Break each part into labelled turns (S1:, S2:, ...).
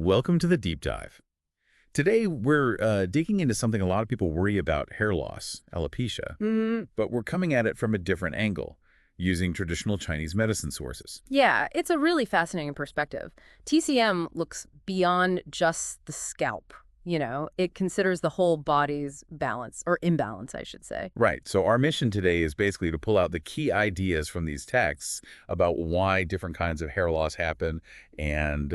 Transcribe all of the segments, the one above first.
S1: Welcome to the deep dive. Today, we're digging into something a lot of people worry about, hair loss, alopecia, but we're coming at it from a different angle, using traditional Chinese medicine sources.
S2: Yeah, it's a really fascinating perspective. TCM looks beyond just the scalp. It considers the whole body's balance, or imbalance, I should say.
S1: Right, so our mission today is basically to pull out the key ideas from these texts about why different kinds of hair loss happen and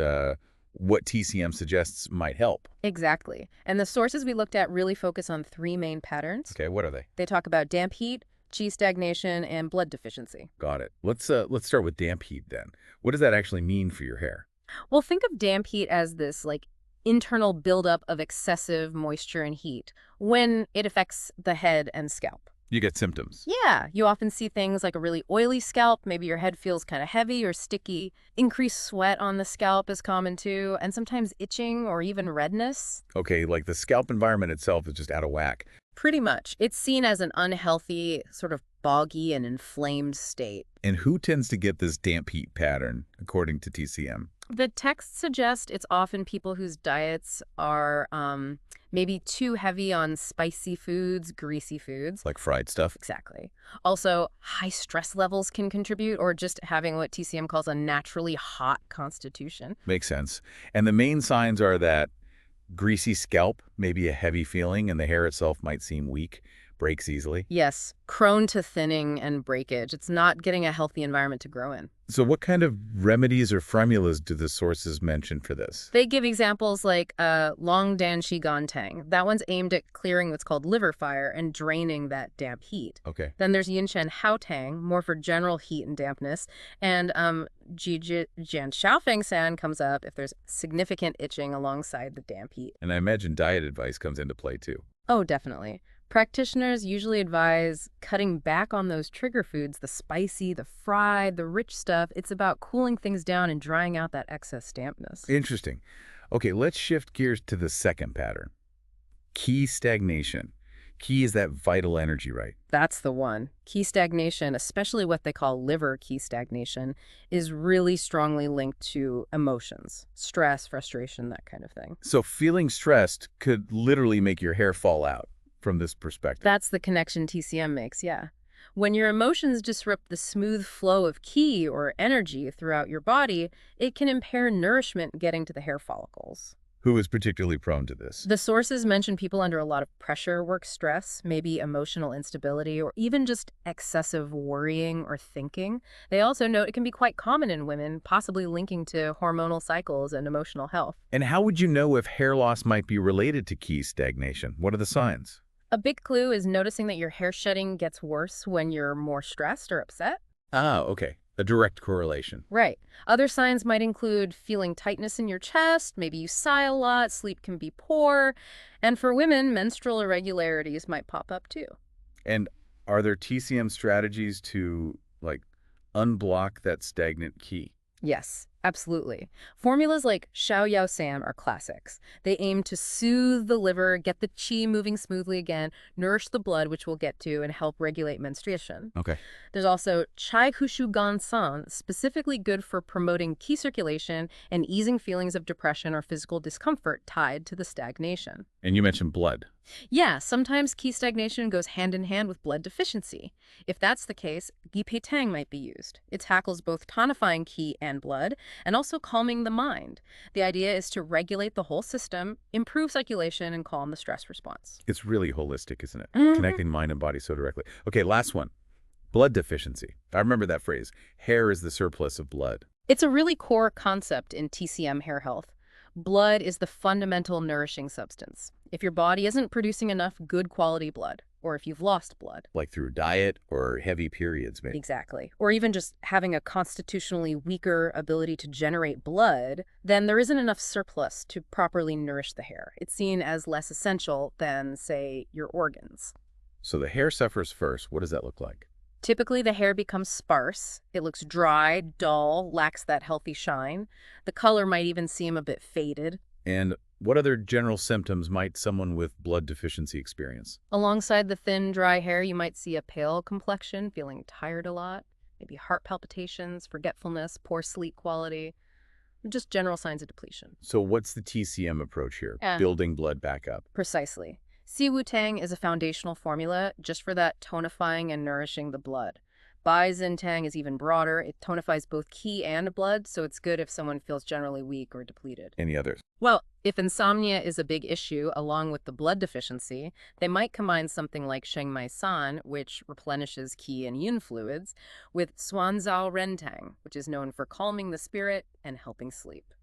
S1: what TCM suggests might help.
S2: Exactly. And the sources we looked at really focus on three main patterns.
S1: Okay, what are they?
S2: They talk about damp heat, qi stagnation, and blood deficiency.
S1: Got it. Let's start with damp heat then. What does that actually mean for your hair?
S2: Well, think of damp heat as this, internal buildup of excessive moisture and heat when it affects the head and scalp.
S1: You get symptoms.
S2: Yeah, you often see things like a really oily scalp. Maybe your head feels kind of heavy or sticky. Increased sweat on the scalp is common too, and sometimes itching or even redness.
S1: Okay, like the scalp environment itself is just out of whack.
S2: Pretty much. It's seen as an unhealthy, sort of boggy and inflamed state.
S1: And who tends to get this damp heat pattern, according to TCM?
S2: The texts suggest it's often people whose diets are maybe too heavy on spicy foods, greasy foods.
S1: Like fried stuff?
S2: Exactly. Also, high stress levels can contribute, or just having what TCM calls a naturally hot constitution.
S1: Makes sense. And the main signs are that greasy scalp, maybe a heavy feeling, and the hair itself might seem weak, breaks easily.
S2: Yes, prone to thinning and breakage. It's not getting a healthy environment to grow in.
S1: So what kind of remedies or formulas do the sources mention for this?
S2: They give examples like long dan shi gan tang. That one's aimed at clearing what's called liver fire and draining that damp heat.
S1: Okay.
S2: Then there's yin shen hao tang, more for general heat and dampness. And ji jian shao feng san comes up if there's significant itching alongside the damp heat.
S1: And I imagine diet advice comes into play too.
S2: Oh, definitely. Practitioners usually advise cutting back on those trigger foods, the spicy, the fried, the rich stuff. It's about cooling things down and drying out that excess dampness.
S1: Interesting. Okay, let's shift gears to the second pattern. Qi stagnation. Qi is that vital energy, right?
S2: That's the one. Qi stagnation, especially what they call liver qi stagnation, is really strongly linked to emotions, stress, frustration, that kind of thing.
S1: So feeling stressed could literally make your hair fall out from this perspective.
S2: That's the connection TCM makes, yeah. When your emotions disrupt the smooth flow of qi or energy throughout your body, it can impair nourishment getting to the hair follicles.
S1: Who is particularly prone to this?
S2: The sources mention people under a lot of pressure, work stress, maybe emotional instability, or even just excessive worrying or thinking. They also note it can be quite common in women, possibly linking to hormonal cycles and emotional health.
S1: And how would you know if hair loss might be related to qi stagnation? What are the signs?
S2: A big clue is noticing that your hair shedding gets worse when you're more stressed or upset.
S1: Ah, okay. A direct correlation.
S2: Right. Other signs might include feeling tightness in your chest, maybe you sigh a lot, sleep can be poor, and for women, menstrual irregularities might pop up too.
S1: And are there TCM strategies to, unblock that stagnant qi?
S2: Yes, absolutely. Formulas like Xiao Yao San are classics. They aim to soothe the liver, get the qi moving smoothly again, nourish the blood, which we'll get to, and help regulate menstruation.
S1: Okay.
S2: There's also Chai Hushu Gan San, specifically good for promoting qi circulation and easing feelings of depression or physical discomfort tied to the stagnation.
S1: And you mentioned blood.
S2: Yeah, sometimes qi stagnation goes hand in hand with blood deficiency. If that's the case, Gi Pei Tang might be used. It tackles both tonifying qi and blood, and also calming the mind. The idea is to regulate the whole system, improve circulation, and calm the stress response.
S1: It's really holistic, isn't it? Connecting mind and body so directly. Okay, last one. Blood deficiency. I remember that phrase. Hair is the surplus of blood.
S2: It's a really core concept in TCM hair health. Blood is the fundamental nourishing substance. If your body isn't producing enough good quality blood, or if you've lost blood.
S1: Like through diet or heavy periods, maybe.
S2: Exactly. Or even just having a constitutionally weaker ability to generate blood, then there isn't enough surplus to properly nourish the hair. It's seen as less essential than, say, your organs.
S1: So the hair suffers first. What does that look like?
S2: Typically, the hair becomes sparse. It looks dry, dull, lacks that healthy shine. The color might even seem a bit faded.
S1: And what other general symptoms might someone with blood deficiency experience?
S2: Alongside the thin, dry hair, you might see a pale complexion, feeling tired a lot, maybe heart palpitations, forgetfulness, poor sleep quality. just general signs of depletion.
S1: So what's the TCM approach here?
S2: Yeah.
S1: Building blood back up.
S2: Precisely. Siwu Tang is a foundational formula just for that tonifying and nourishing the blood. Bai Xin Tang is even broader. It tonifies both qi and blood, so it's good if someone feels generally weak or depleted.
S1: Any others?
S2: Well, if insomnia is a big issue along with the blood deficiency, they might combine something like Sheng Mai San, which replenishes qi and yin fluids, with Suanzao Rentang, which is known for calming the spirit and helping sleep.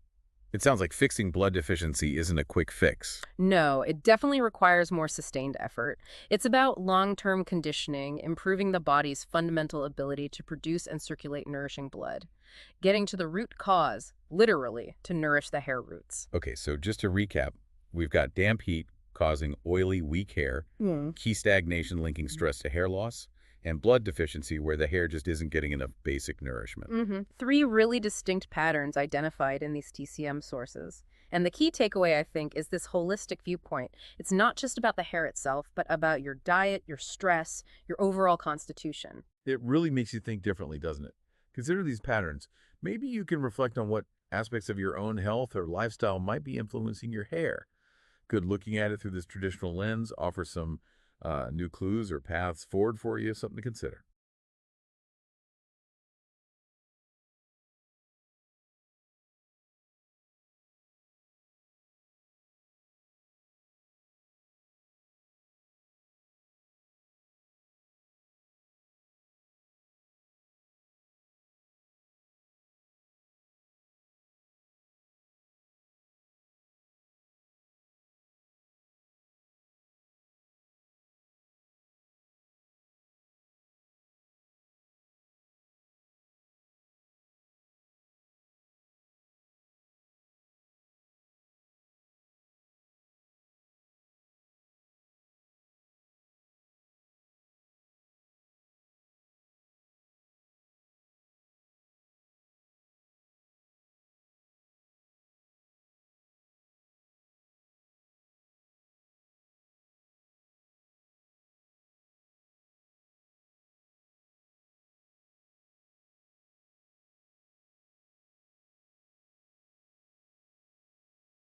S1: It sounds like fixing blood deficiency isn't a quick fix.
S2: No, it definitely requires more sustained effort. It's about long-term conditioning, improving the body's fundamental ability to produce and circulate nourishing blood, getting to the root cause, literally, to nourish the hair roots.
S1: Okay, so just to recap, we've got damp heat causing oily, weak hair, key stagnation linking stress to hair loss, and blood deficiency where the hair just isn't getting enough basic nourishment.
S2: 3 really distinct patterns identified in these TCM sources. And the key takeaway, I think, is this holistic viewpoint. It's not just about the hair itself, but about your diet, your stress, your overall constitution.
S3: It really makes you think differently, doesn't it? Consider these patterns. Maybe you can reflect on what aspects of your own health or lifestyle might be influencing your hair. Could looking at it through this traditional lens offer some new clues or paths forward for you, something to consider.